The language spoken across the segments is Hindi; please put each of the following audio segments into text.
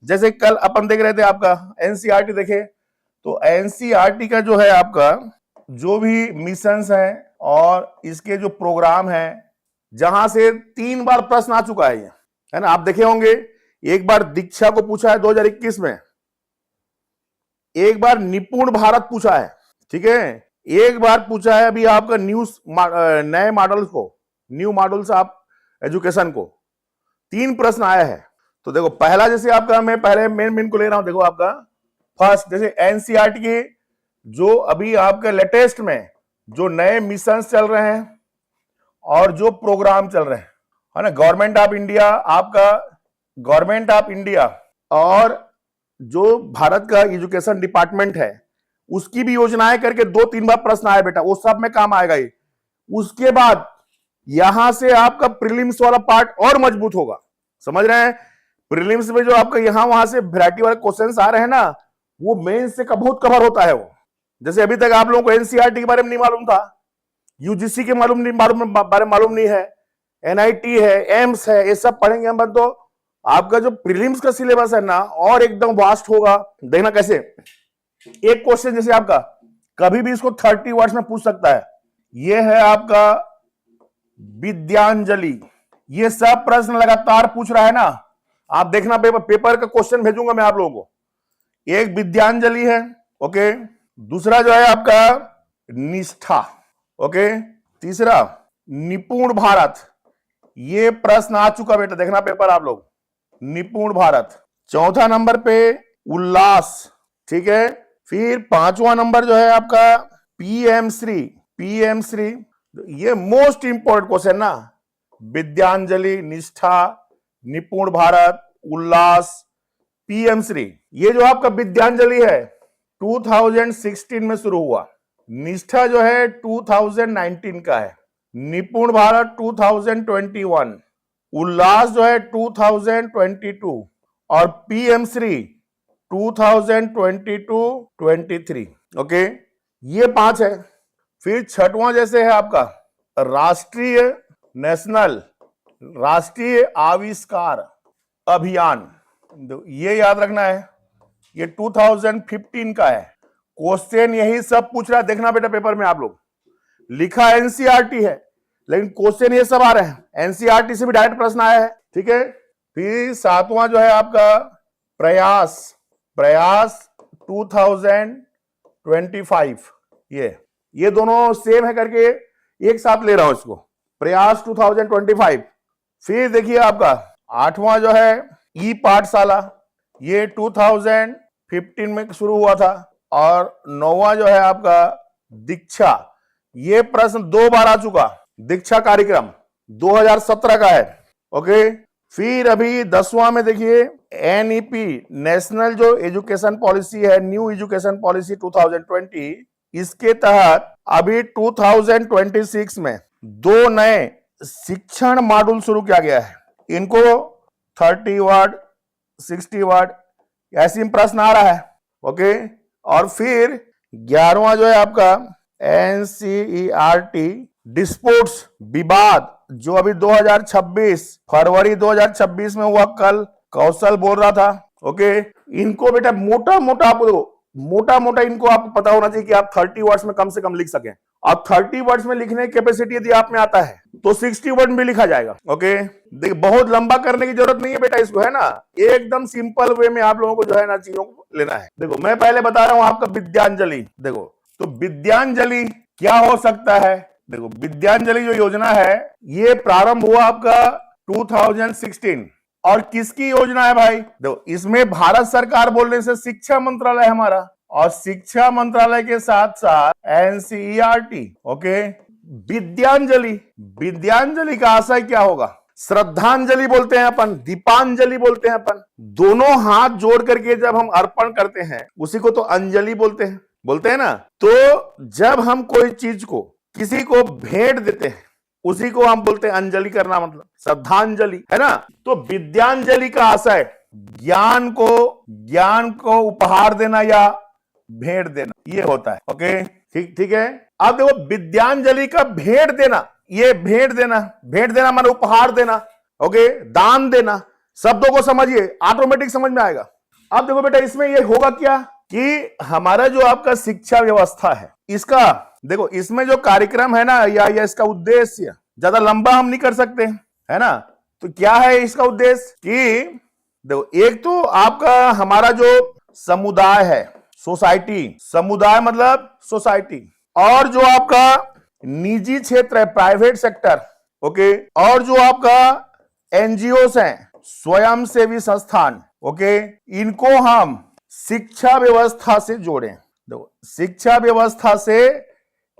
जैसे कल अपन देख रहे थे आपका एनसीईआरटी देखे, तो एनसीईआरटी का जो है आपका जो भी मिशंस है और इसके जो प्रोग्राम है, जहां से 3 बार प्रश्न आ चुका है ये, है ना। आप देखे होंगे, एक बार दीक्षा को पूछा है 2021 में, एक बार निपुण भारत पूछा है, ठीक है, एक बार पूछा है अभी आपका नए मॉडल्स को, न्यू मॉडल्स आप एजुकेशन को, 3 प्रश्न आया है। तो देखो पहला जैसे आपका, मैं पहले मेन को ले रहा हूं, देखो आपका फर्स्ट जैसे एनसीईआरटी के जो अभी आपके लेटेस्ट में जो नए मिशंस चल रहे हैं और जो प्रोग्राम चल रहे हैं, है ना, गवर्नमेंट ऑफ इंडिया, आपका गवर्नमेंट ऑफ इंडिया और जो भारत का एजुकेशन डिपार्टमेंट है उसकी भी योजनाएं करके 2-3 बार प्रश्न आया बेटा, वो सब में काम आएगा ये। उसके बाद यहां से आपका प्रीलिम्स वाला पार्ट और मजबूत होगा, समझ रहे हैं। प्रीलिम्स में जो आपका यहां वहां से वैरायटी वाले क्वेश्चंस आ रहे हैं ना, वो मेंस से बहुत कवर होता है वो। जैसे अभी तक आप लोगों को एनसीईआरटी के बारे में नहीं मालूम था, यूजीसी के बारे में मालूम नहीं है, एनआईटी है, एम्स है, ये सब पढ़ेंगे हम, तो आपका जो प्रीलिम्स का सिलेबस है ना और एकदम वास्ट होगा। देखना कैसे, एक क्वेश्चन जैसे आपका कभी भी इसको 30 वर्ड्स में पूछ सकता है, ये है आपका विद्यांजलि, ये सब प्रश्न लगातार पूछ रहा है ना। आप देखना पेपर का क्वेश्चन भेजूंगा मैं आप लोगों को। एक विद्यांजलि है, ओके, दूसरा जो है आपका निष्ठा, ओके, तीसरा निपुण भारत, ये प्रश्न आ चुका बेटा, देखना पेपर आप लोग, निपुण भारत। चौथा नंबर पे उल्लास, ठीक है। फिर 5वां नंबर जो है आपका पीएम श्री, ये मोस्ट इंपोर्टेंट क्वेश्चन ना, विद्यांजलि, निष्ठा, निपुण भारत, उल्लास, पीएम श्री। ये जो आपका विद्यांजलि है 2016 में शुरू हुआ, निष्ठा जो है 2019 का है, निपुण भारत 2021, उल्लास जो है 2022 और पीएम श्री 2022-23, ओके, ये 5 है। फिर 6वां जैसे है आपका राष्ट्रीय आविष्कार अभियान, ये याद रखना है, ये 2015 का है। क्वेश्चन यही सब पूछ रहा है, देखना बेटा पेपर में आप लोग, लिखा एनसीईआरटी है लेकिन क्वेश्चन ये सब आ रहे हैं, एनसीईआरटी से भी डायरेक्ट प्रश्न आया है, ठीक है। फिर 7वां जो है आपका प्रयास 2025, ये दोनों सेम है करके एक साथ ले रहा हूं इसको, प्रयास 2025। फिर देखिए आपका 8वां जो है ई पाठशाला, ये 2015 में शुरू हुआ था, और 9वां जो है आपका दीक्षा, ये प्रश्न 2 बार आ चुका, दीक्षा कार्यक्रम 2017 का है, ओके। फिर अभी 10वां में देखिए एनईपी, नेशनल जो एजुकेशन पॉलिसी है, न्यू एजुकेशन पॉलिसी 2020, इसके तहत अभी 2026 में 2 नए शिक्षण मॉड्यूल शुरू किया गया है। इनको 30 वर्ड 60 वर्ड ऐसी प्रश्न आ रहा है, ओके। और फिर 11वां जो है आपका एनसीईआरटी डिस्प्यूट्स, विवाद, जो अभी 2026 फरवरी 2026 में हुआ, कल कौशल बोल रहा था, ओके। इनको बेटा मोटा मोटा इनको आपको पता होना चाहिए कि आप 30 वर्ड्स में कम से कम लिख सकें। अब 30 वर्ड्स में लिखने की कैपेसिटी यदि आप में आता है तो 60 वर्ड में लिखा जाएगा, ओके। देखिए बहुत लंबा करने की जरूरत नहीं है बेटा इसको, है ना, एकदम सिंपल वे में आप लोगों को जो है ना चीजों को लेना है। देखो मैं पहले बता रहा हूं आपका विद्यांजलि, देखो तो विद्यांजलि क्या हो सकता है। देखो विद्यांजलि जो योजना है ये प्रारंभ हुआ आपका 2016, और किसकी योजना है भाई, देखो इसमें भारत सरकार बोलने से शिक्षा मंत्रालय हमारा, और शिक्षा मंत्रालय के साथ साथ एनसीईआरटी, ओके। विद्यांजलि का आशय क्या होगा, श्रद्धांजलि बोलते हैं अपन, दीपांजलि बोलते हैं अपन, दोनों हाथ जोड़ करके जब हम अर्पण करते हैं उसी को तो अंजलि बोलते हैं ना। तो जब हम कोई चीज को किसी को भेंट देते हैं उसी को हम बोलते हैं अंजलि करना, मतलब श्रद्धांजलि, है ना। तो विद्यांजलि का आशय ज्ञान को उपहार देना या भेंट देना, ये होता है, ओके, ठीक है। अब देखो विद्यांजलि का भेंट देना, ये भेंट देना माने उपहार देना, ओके, दान देना, शब्दों को समझिए, ऑटोमेटिक समझ में आएगा। अब देखो बेटा, इसमें ये होगा क्या कि हमारा जो आपका शिक्षा व्यवस्था है, इसका देखो, इसमें जो कार्यक्रम है ना, या इसका उद्देश्य ज्यादा लंबा हम नहीं कर सकते, है ना। तो क्या है इसका उद्देश्य कि देखो, एक तो आपका हमारा जो समुदाय है, सोसाइटी, समुदाय मतलब सोसाइटी, और जो आपका निजी क्षेत्र है, प्राइवेट सेक्टर, ओके, और जो आपका एनजीओस हैं, स्वयंसेवी संस्थान, ओके, इनको हम शिक्षा व्यवस्था से जोड़ें। देखो, शिक्षा व्यवस्था से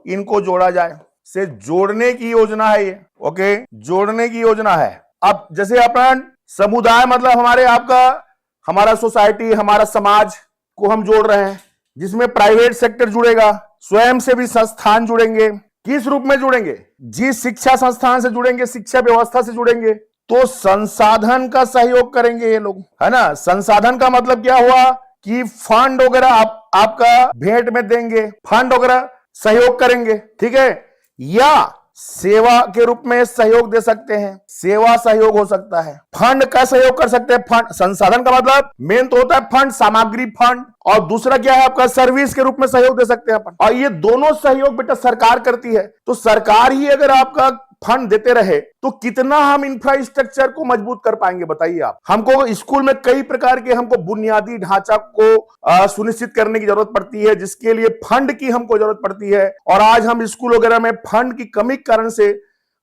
इनको जोड़ा जाए, से जोड़ने की योजना है ये, ओके, जोड़ने की योजना है। अब जैसे अपन समुदाय मतलब हमारे आपका हमारा सोसाइटी, हमारा समाज को हम जोड़ रहे हैं, जिसमें प्राइवेट सेक्टर जुड़ेगा, स्वयंसेवी संस्थान जुड़ेंगे। किस रूप में जुड़ेंगे? जिस शिक्षा संस्थान से जुड़ेंगे, शिक्षा व्यवस्था से जुड़ेंगे, तो संसाधन का सहयोग करेंगे ये लोग, है ना। संसाधन का मतलब क्या हुआ कि फंड वगैरह आपका भेंट में देंगे, फंड वगैरह सहयोग करेंगे, ठीक है, या सेवा के रूप में सहयोग दे सकते हैं, सेवा सहयोग हो सकता है, फंड का सहयोग कर सकते हैं। फंड, संसाधन का मतलब मेन तो होता है फंड, सामग्री फंड, और दूसरा क्या है आपका सर्विस के रूप में सहयोग दे सकते हैं अपन। और ये दोनों सहयोग बेटा सरकार करती है। तो सरकार ही अगर आपका फंड देते रहे तो कितना हम इंफ्रास्ट्रक्चर को मजबूत कर पाएंगे, बताइए आप। हमको स्कूल में कई प्रकार के हमको बुनियादी ढांचा को सुनिश्चित करने की जरूरत पड़ती है, जिसके लिए फंड की हमको जरूरत पड़ती है। और आज हम स्कूल वगैरह में फंड की कमी के कारण से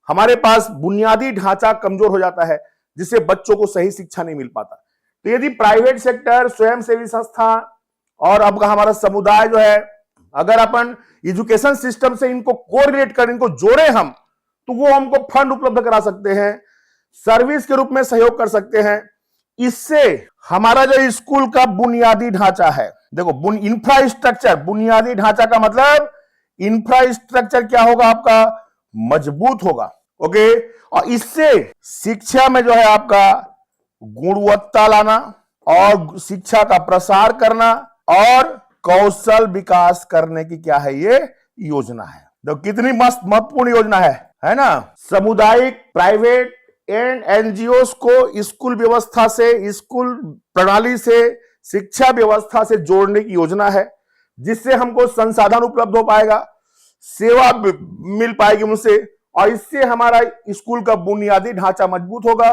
हमारे पास बुनियादी ढांचा कमजोर हो जाता है, जिससे बच्चों को सही शिक्षा नहीं मिल पाता। तो यदि प्राइवेट सेक्टर, स्वयंसेवी संस्था और अब हमारा समुदाय जो है, अगर अपन एजुकेशन सिस्टम से इनको कोरिलेट कर, इनको जोड़े हम, तो वो हमको फंड उपलब्ध करा सकते हैं, सर्विस के रूप में सहयोग कर सकते हैं। इससे हमारा जो स्कूल का बुनियादी ढांचा है, देखो इंफ्रास्ट्रक्चर, बुनियादी ढांचा का मतलब इंफ्रास्ट्रक्चर क्या होगा आपका, मजबूत होगा, ओके। और इससे शिक्षा में जो है आपका गुणवत्ता लाना और शिक्षा का प्रसार करना और कौशल विकास करने की क्या है ये योजना है। देखो कितनी मस्त महत्वपूर्ण योजना है ना। सामुदायिक, प्राइवेट एंड एनजीओस को स्कूल व्यवस्था से, स्कूल प्रणाली से, शिक्षा व्यवस्था से जोड़ने की योजना है, जिससे हमको संसाधन उपलब्ध हो पाएगा, सेवा मिल पाएगी उनसे, और इससे हमारा स्कूल का बुनियादी ढांचा मजबूत होगा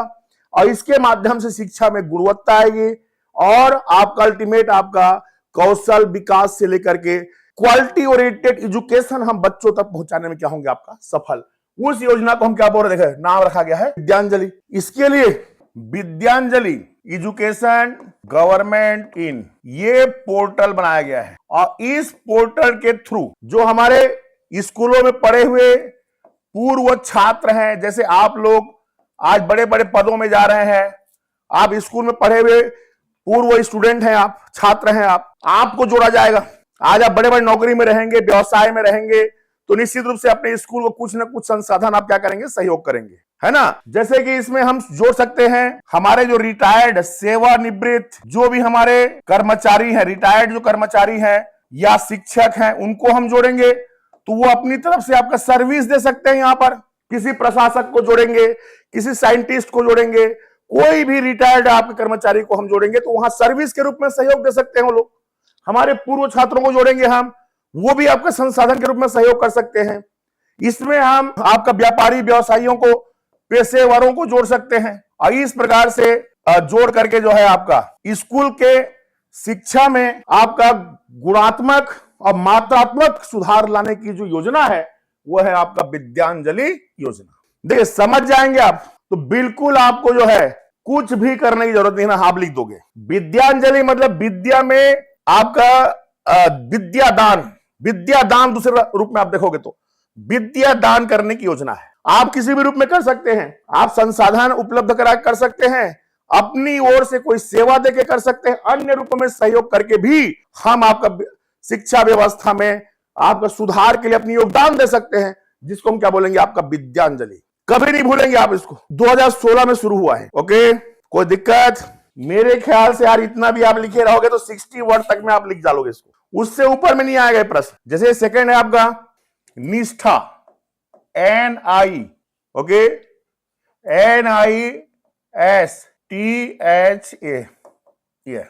और इसके माध्यम से शिक्षा में गुणवत्ता आएगी और आपका अल्टीमेट आपका कौशल विकास से लेकर के क्वालिटी ओरिएंटेड एजुकेशन हम बच्चों तक पहुंचाने में क्या होंगे आपका सफल। उस योजना को हम क्या बोल रहे हैं, नाम रखा गया है विद्यांजलि। इसके लिए विद्यांजलि एजुकेशन गवर्नमेंट इन ये पोर्टल बनाया गया है और इस पोर्टल के थ्रू जो हमारे स्कूलों में पढ़े हुए पूर्व छात्र हैं, जैसे आप लोग आज बड़े बड़े पदों में जा रहे हैं, आप स्कूल में पढ़े हुए पूर्व स्टूडेंट हैं, आप छात्र हैं, आपको जोड़ा जाएगा। आज आप बड़े बड़े नौकरी में रहेंगे, व्यवसाय में रहेंगे, तो निश्चित रूप से अपने स्कूल को कुछ ना कुछ संसाधन आप क्या करेंगे, सहयोग करेंगे, है ना। जैसे कि इसमें हम जोड़ सकते हैं हमारे जो रिटायर्ड, सेवानिवृत्त जो भी हमारे कर्मचारी हैं, रिटायर्ड जो कर्मचारी हैं या शिक्षक हैं, उनको हम जोड़ेंगे तो वो अपनी तरफ से आपका सर्विस दे सकते हैं। यहाँ पर किसी प्रशासक को जोड़ेंगे, किसी साइंटिस्ट को जोड़ेंगे, कोई भी रिटायर्ड आपके कर्मचारी को हम जोड़ेंगे तो वहां सर्विस के रूप में सहयोग दे सकते हैं वो लोग। हमारे पूर्व छात्रों को जोड़ेंगे हम, वो भी आपके संसाधन के रूप में सहयोग कर सकते हैं। इसमें हम आपका व्यापारी, व्यवसायियों को, पेशेवरों को जोड़ सकते हैं और इस प्रकार से जोड़ करके जो है आपका स्कूल के शिक्षा में आपका गुणात्मक और मात्रात्मक सुधार लाने की जो योजना है वो है आपका विद्यांजलि योजना। देखिए समझ जाएंगे आप तो बिल्कुल आपको जो है कुछ भी करने की जरूरत नहीं है ना, आप लिख दोगे विद्यांजलि मतलब विद्या में आपका विद्यादान, विद्यादान दूसरे रूप में आप देखोगे तो विद्यादान करने की योजना है। आप किसी भी रूप में कर सकते हैं, आप संसाधन उपलब्ध करा कर सकते हैं, अपनी ओर से कोई सेवा देके कर सकते हैं, अन्य रूपों में सहयोग करके भी हम आपका शिक्षा व्यवस्था में आपका सुधार के लिए अपनी योगदान दे सकते हैं, जिसको हम क्या बोलेंगे आपका विद्यांजलि। कभी नहीं भूलेंगे आप इसको। 2016 में शुरू हुआ है, ओके। कोई दिक्कत? मेरे ख्याल से यार इतना भी आप लिखे रहोगे तो 60 वर्ड तक में आप लिख डालोगे इसको, उससे ऊपर में नहीं आएगा प्रश्न। जैसे सेकंड है आपका निष्ठा, NI, ओके, NIS, THA, ये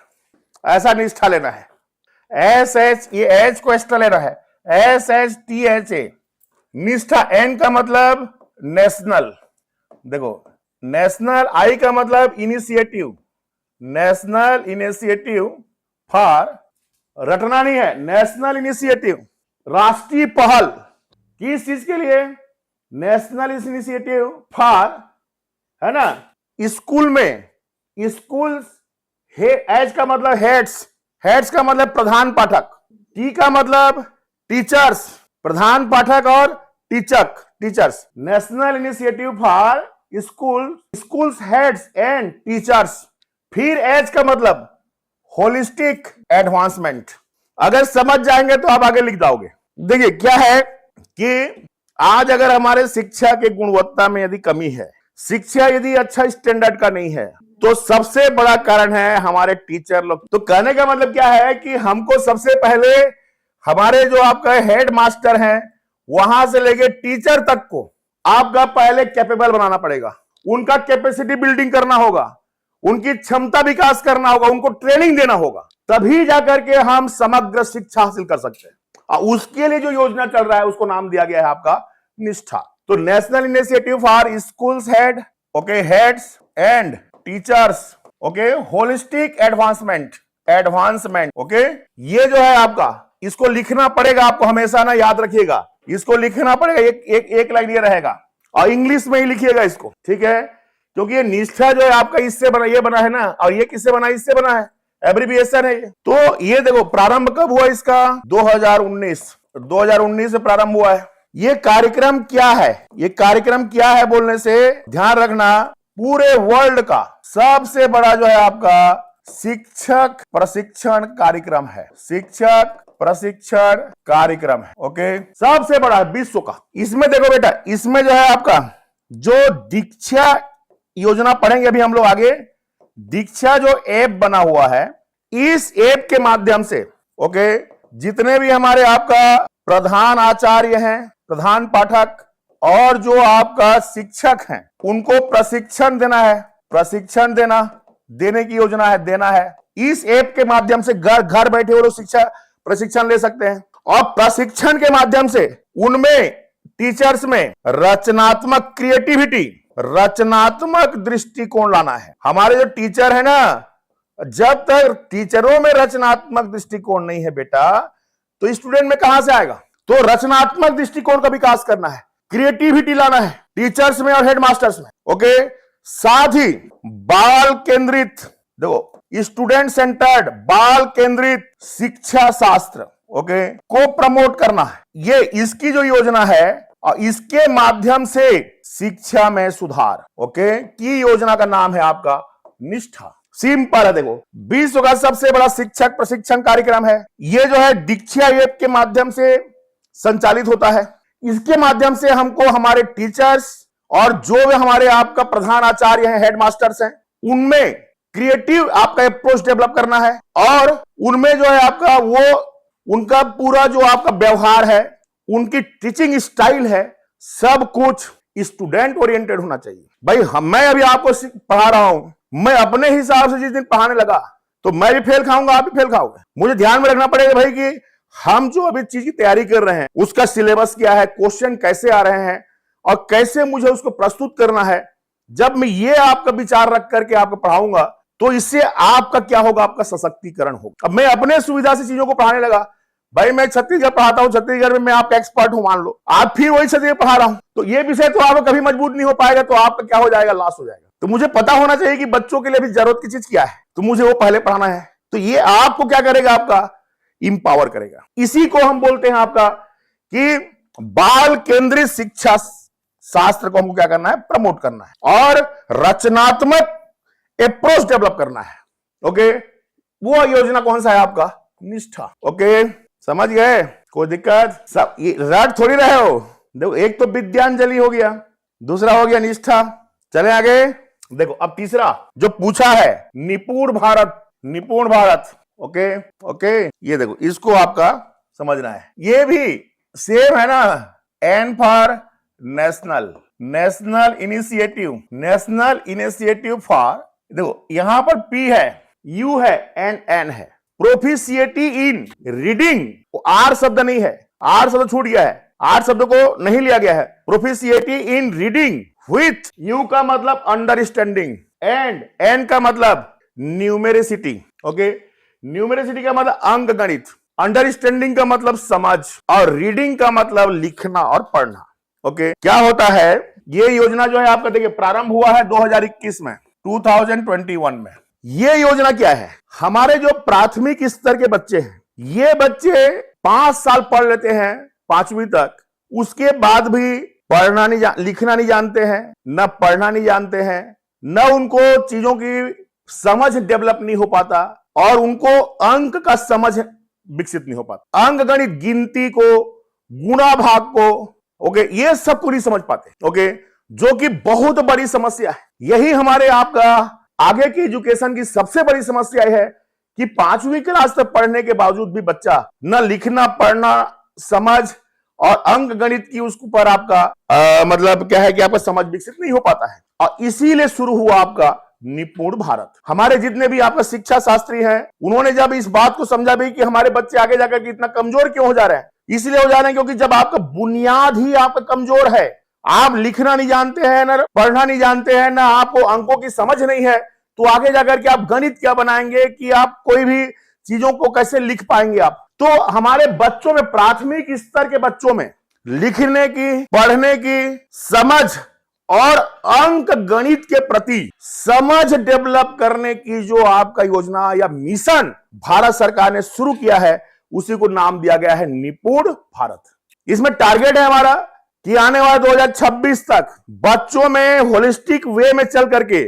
ऐसा निष्ठा लेना है। SH, ये H को एक्स्ट्रा लेना है, SHTHA निष्ठा। N का मतलब नेशनल, देखो नेशनल। I का मतलब इनिशिएटिव, नेशनल इनिशिएटिव फॉर, रटना नहीं है, नेशनल इनिशिएटिव, राष्ट्रीय पहल। किस चीज के लिए? नेशनल इनिशिएटिव फॉर, है ना, स्कूल में, स्कूल। एच का मतलब हेड्स, हेड्स का मतलब प्रधान पाठक, टी का मतलब टीचर्स, प्रधान पाठक और टीचक, teachers. National initiative for school, schools heads and teachers. फिर एच का मतलब होलिस्टिक एडवांसमेंट। अगर समझ जाएंगे तो आप आगे लिख जाओगे। देखिए क्या है कि आज अगर हमारे शिक्षा के गुणवत्ता में यदि कमी है, शिक्षा यदि अच्छा स्टैंडर्ड का नहीं है, तो सबसे बड़ा कारण है हमारे टीचर लोग। तो कहने का मतलब क्या है कि हमको सबसे पहले हमारे जो आपका हेड मास्टर हैं, वहां से लेके टीचर तक को आपका पहले कैपेबल बनाना पड़ेगा। उनका कैपेसिटी बिल्डिंग करना होगा, उनकी क्षमता विकास करना होगा, उनको ट्रेनिंग देना होगा, तभी जाकर के हम समग्र शिक्षा हासिल कर सकते हैं। और उसके लिए जो योजना चल रहा है उसको नाम दिया गया है आपका निष्ठा। तो national initiative for schools head, okay, heads and teachers, okay, holistic advancement, advancement, okay. ये जो है आपका, इसको लिखना पड़ेगा आपको, हमेशा ना याद रखिएगा, इसको लिखना पड़ेगा। एक लाइन ये रहेगा और इंग्लिश में ही लिखिएगा इसको, ठीक है, क्योंकि ये निष्ठा जो है आपका इससे बना, ये बना है ना, और ये किससे बना? इससे बना है, एब्रिविएशन है ये। तो ये देखो प्रारंभ कब हुआ इसका? 2019 से प्रारंभ हुआ है। ये कार्यक्रम क्या है? ये कार्यक्रम क्या है बोलने से ध्यान रखना, पूरे वर्ल्ड का सबसे बड़ा जो है आपका शिक्षक प्रशिक्षण कार्यक्रम है, शिक्षक प्रशिक्षण कार्यक्रम है, ओके, सबसे बड़ा है विश्व का। इसमें देखो बेटा, इसमें जो है आपका जो दीक्षा योजना पढ़ेंगे अभी हम लोग आगे, दीक्षा जो ऐप बना हुआ है, इस ऐप के माध्यम से, ओके, जितने भी हमारे आपका प्रधान आचार्य हैं, प्रधान पाठक और जो आपका शिक्षक हैं, उनको प्रशिक्षण देना है, प्रशिक्षण देने की योजना है, देना है। इस ऐप के माध्यम से घर बैठे वो लोग शिक्षा प्रशिक्षण ले सकते हैं, और प्रशिक्षण के माध्यम से उनमें टीचर्स में रचनात्मक क्रिएटिविटी, रचनात्मक दृष्टिकोण लाना है। हमारे जो टीचर है ना, जब तक टीचरों में रचनात्मक दृष्टिकोण नहीं है बेटा, तो स्टूडेंट में कहां से आएगा? तो रचनात्मक दृष्टिकोण का विकास करना है, क्रिएटिविटी लाना है टीचर्स में और हेडमास्टर्स में, ओके। साथ ही बाल केंद्रित, देखो स्टूडेंट सेंटर्ड बाल केंद्रित शिक्षा शास्त्र, ओके, को प्रमोट करना है। ये इसकी जो योजना है, और इसके माध्यम से शिक्षा में सुधार, ओके, की योजना का नाम है आपका निष्ठा। सिंपल है, देखो विश्व का सबसे बड़ा शिक्षक प्रशिक्षण कार्यक्रम है। ये जो है दीक्षा ऐप के माध्यम से संचालित होता है। इसके माध्यम से हमको हमारे टीचर्स और जो भी हमारे आपका प्रधान आचार्य हैं, हेडमास्टर्स हैं, उनमें क्रिएटिव आपका अप्रोच डेवलप करना है, और उनमें जो है आपका वो उनका पूरा जो आपका व्यवहार है, उनकी टीचिंग स्टाइल है, सब कुछ स्टूडेंट ओरिएंटेड होना चाहिए। भाई मैं अभी आपको पढ़ा रहा हूं, मैं अपने हिसाब से जिस दिन पढ़ाने लगा तो मैं भी फेल खाऊंगा, आप भी फेल खाओगे। मुझे ध्यान में रखना पड़ेगा भाई कि हम जो अभी चीज की तैयारी कर रहे हैं उसका सिलेबस क्या है, क्वेश्चन कैसे आ रहे हैं और कैसे मुझे उसको प्रस्तुत करना है। जब मैं ये आपका विचार रख करके आपको पढ़ाऊंगा तो इससे आपका क्या होगा? आपका सशक्तिकरण होगा। अब मैं अपने सुविधा से चीजों को पढ़ाने लगा, भाई मैं छत्तीसगढ़ पढ़ाता हूं, छत्तीसगढ़ में मैं आपका एक्सपर्ट हूं मान लो, आप फिर वही छत्तीसगढ़ पढ़ा रहा हूं, तो ये विषय तो आपको कभी मजबूत नहीं हो पाएगा, तो आपका क्या हो जाएगा? लॉस हो जाएगा। तो मुझे पता होना चाहिए कि बच्चों के लिए भी जरूरत की चीज क्या है, तो मुझे वो पहले पढ़ाना है। तो ये आपको क्या करेगा? आपका इंपावर करेगा। इसी को हम बोलते हैं आपका कि बाल केंद्रित शिक्षा शास्त्र को हमको क्या करना है? प्रमोट करना है और रचनात्मक अप्रोच डेवलप करना है, ओके। वो योजना कौन सा है? आपका निष्ठा, ओके। समझ गए? कोई दिक्कत? सब रट थोड़ी रहे हो। देखो एक तो विद्यांजलि हो गया, दूसरा हो गया निष्ठा। चले आगे। देखो अब तीसरा जो पूछा है, निपुण भारत, निपुण भारत, ओके ओके। ये देखो इसको आपका समझना है, ये भी सेम है ना। N for national, national initiative, national initiative for देखो यहां पर P है, U है एंड N है। प्रोफिशिएटी इन रीडिंग, आर शब्द नहीं है, आर शब्द छूट गया है, आर शब्द को नहीं लिया गया है। प्रोफिशिएटी इन रीडिंग विथ, यू का मतलब अंडरस्टैंडिंग एंड एन का मतलब न्यूमेरिसिटी। ओके, न्यूमेरिसिटी का मतलब अंक गणित, अंडरस्टैंडिंग का मतलब समझ और रीडिंग का मतलब लिखना और पढ़ना। ओके, क्या होता है ये योजना जो है आपका, देखिए प्रारंभ हुआ है 2021 में, 2021 में। ये योजना क्या है, हमारे जो प्राथमिक स्तर के बच्चे हैं, ये बच्चे 5 साल पढ़ लेते हैं 5वीं तक, उसके बाद भी पढ़ना नहीं लिखना नहीं जानते हैं, न पढ़ना नहीं जानते हैं, न उनको चीजों की समझ डेवलप नहीं हो पाता और उनको अंक का समझ विकसित नहीं हो पाता। अंक गणित, गिनती को, गुणा भाग को, ओके, ये सब को नहीं समझ पाते। ओके, जो कि बहुत बड़ी समस्या है। यही हमारे आपका आगे की एजुकेशन की सबसे बड़ी समस्या है कि 5वीं क्लास तक पढ़ने के बावजूद भी बच्चा न लिखना, पढ़ना, समझ और अंक गणित की उसके ऊपर आपका मतलब क्या है कि आपका समझ विकसित नहीं हो पाता है। और इसीलिए शुरू हुआ आपका निपुण भारत। हमारे जितने भी आपका शिक्षा शास्त्री हैं, उन्होंने जब इस बात को समझा भी कि हमारे बच्चे आगे जाकर के इतना कमजोर क्यों हो जा रहे हैं, इसलिए हो जा रहे हैं क्योंकि जब आपका बुनियाद ही आपका कमजोर है, आप लिखना नहीं जानते हैं, ना पढ़ना नहीं जानते हैं, ना आपको अंकों की समझ नहीं है, तो आगे जाकर के आप गणित क्या बनाएंगे कि आप कोई भी चीजों को कैसे लिख पाएंगे आप। तो हमारे बच्चों में, प्राथमिक स्तर के बच्चों में लिखने की, पढ़ने की समझ और अंक गणित के प्रति समझ डेवलप करने की जो आपका योजना या मिशन भारत सरकार ने शुरू किया है, उसी को नाम दिया गया है निपुण भारत। इसमें टारगेट है हमारा कि आने वाले 2026 तक बच्चों में होलिस्टिक वे में चल करके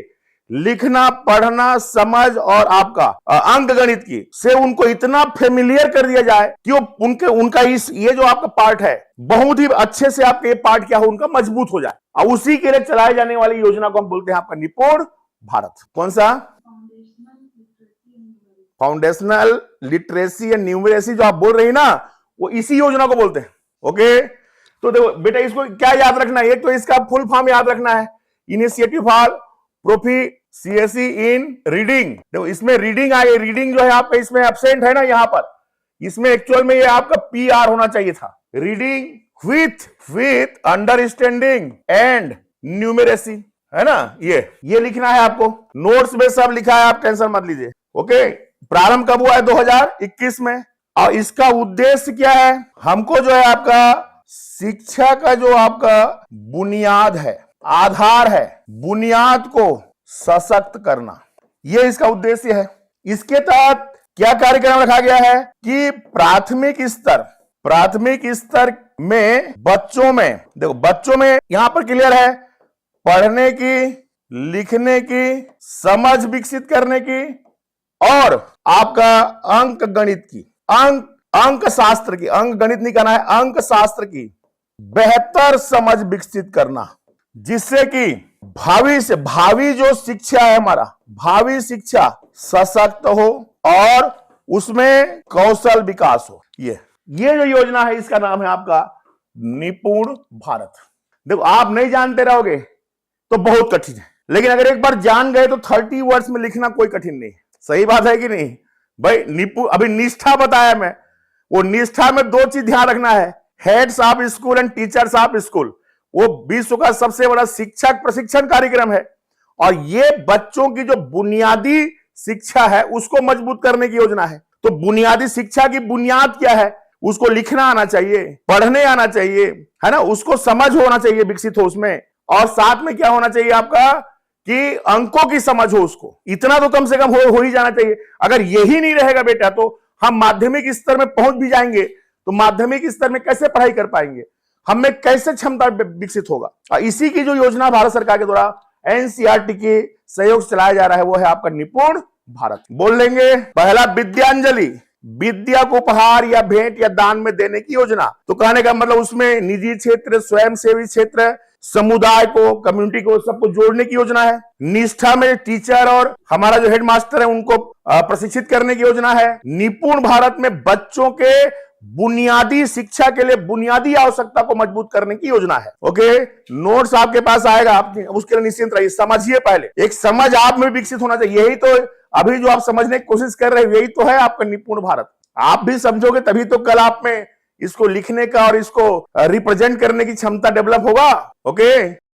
लिखना, पढ़ना, समझ और आपका अंक गणित की से उनको इतना फेमिलियर कर दिया जाए कि वो उनका ये जो आपका पार्ट है, बहुत ही अच्छे से आपका ये पार्ट क्या हो, उनका मजबूत हो जाए। और उसी के लिए चलाए जाने वाली योजना को हम बोलते हैं आपका निपुण भारत। कौन सा? फाउंडेशनल लिटरेसी एंड न्यूमरेसी जो आप बोल रही ना, वो इसी योजना को बोलते हैं। ओके, तो देखो बेटा, इसको क्या याद रखना है, एक तो इसका फुल फॉर्म याद रखना है, initiative for proficiency in reading. देखो इसमें रीडिंग आ गई, रीडिंग जो है आपका इसमें एब्सेंट है ना यहां पर, इसमें एक्चुअल में ये आपका PR होना चाहिए था। Reading with understanding and numeracy, है ना, ये लिखना है आपको। नोट्स में सब लिखा है, आप टेंशन मत लीजिए। ओके, प्रारंभ कब हुआ है? 2021 में। और इसका उद्देश्य क्या है? हमको जो है आपका शिक्षा का जो आपका बुनियाद है, आधार है, बुनियाद को सशक्त करना, यह इसका उद्देश्य है। इसके तहत क्या कार्यक्रम रखा गया है कि प्राथमिक स्तर में बच्चों में, देखो बच्चों में यहां पर क्लियर है, पढ़ने की, लिखने की, समझ विकसित करने की और आपका अंक गणित की, अंक शास्त्र की, अंक गणित नहीं करना है, अंक शास्त्र की बेहतर समझ विकसित करना, जिससे कि भावी जो शिक्षा है हमारा, भावी शिक्षा सशक्त हो और उसमें कौशल विकास हो। ये जो योजना है, इसका नाम है आपका निपुण भारत। देखो आप नहीं जानते रहोगे तो बहुत कठिन है, लेकिन अगर एक बार जान गए तो 30 वर्ड्स में लिखना कोई कठिन नहीं है। सही बात है कि नहीं भाई? निपुण, अभी निष्ठा बताया मैं, वो निष्ठा में 2 चीज ध्यान रखना है, heads of school and teachers of school. वो विश्व का सबसे बड़ा शिक्षक प्रशिक्षण कार्यक्रम है और ये बच्चों की जो बुनियादी शिक्षा है उसको मजबूत करने की योजना है। तो बुनियादी शिक्षा की बुनियाद क्या है? उसको लिखना आना चाहिए, पढ़ने आना चाहिए, है ना, उसको समझ होना चाहिए, विकसित हो उसमें, और साथ में क्या होना चाहिए आपका कि अंकों की समझ हो उसको, इतना तो कम से कम हो ही जाना चाहिए। अगर यही नहीं रहेगा बेटा तो हम माध्यमिक स्तर में पहुंच भी जाएंगे तो माध्यमिक स्तर में कैसे पढ़ाई कर पाएंगे, हमें कैसे क्षमता विकसित होगा। और इसी की जो योजना भारत सरकार के द्वारा NCERT के सहयोग से चलाया जा रहा है वो है आपका निपुण भारत। बोल लेंगे, पहला विद्यांजलि, विद्या को उपहार या भेंट या दान में देने की योजना। तो कहने का मतलब उसमें निजी क्षेत्र, स्वयंसेवी क्षेत्र, समुदाय को, कम्युनिटी को, सबको जोड़ने की योजना है। निष्ठा में टीचर और हमारा जो हेडमास्टर है उनको प्रशिक्षित करने की योजना है। निपुण भारत में बच्चों के बुनियादी शिक्षा के लिए बुनियादी आवश्यकता को मजबूत करने की योजना है। ओके, नोट्स आपके पास आएगा, आप उसके लिए निश्चिंत रहिए, समझिए। पहले एक समझ आप में विकसित होना चाहिए। यही तो अभी जो आप समझने की कोशिश कर रहे हैं, यही तो है आपका निपुण भारत। आप भी समझोगे तभी तो कल आप में इसको लिखने का और इसको रिप्रेजेंट करने की क्षमता डेवलप होगा। ओके।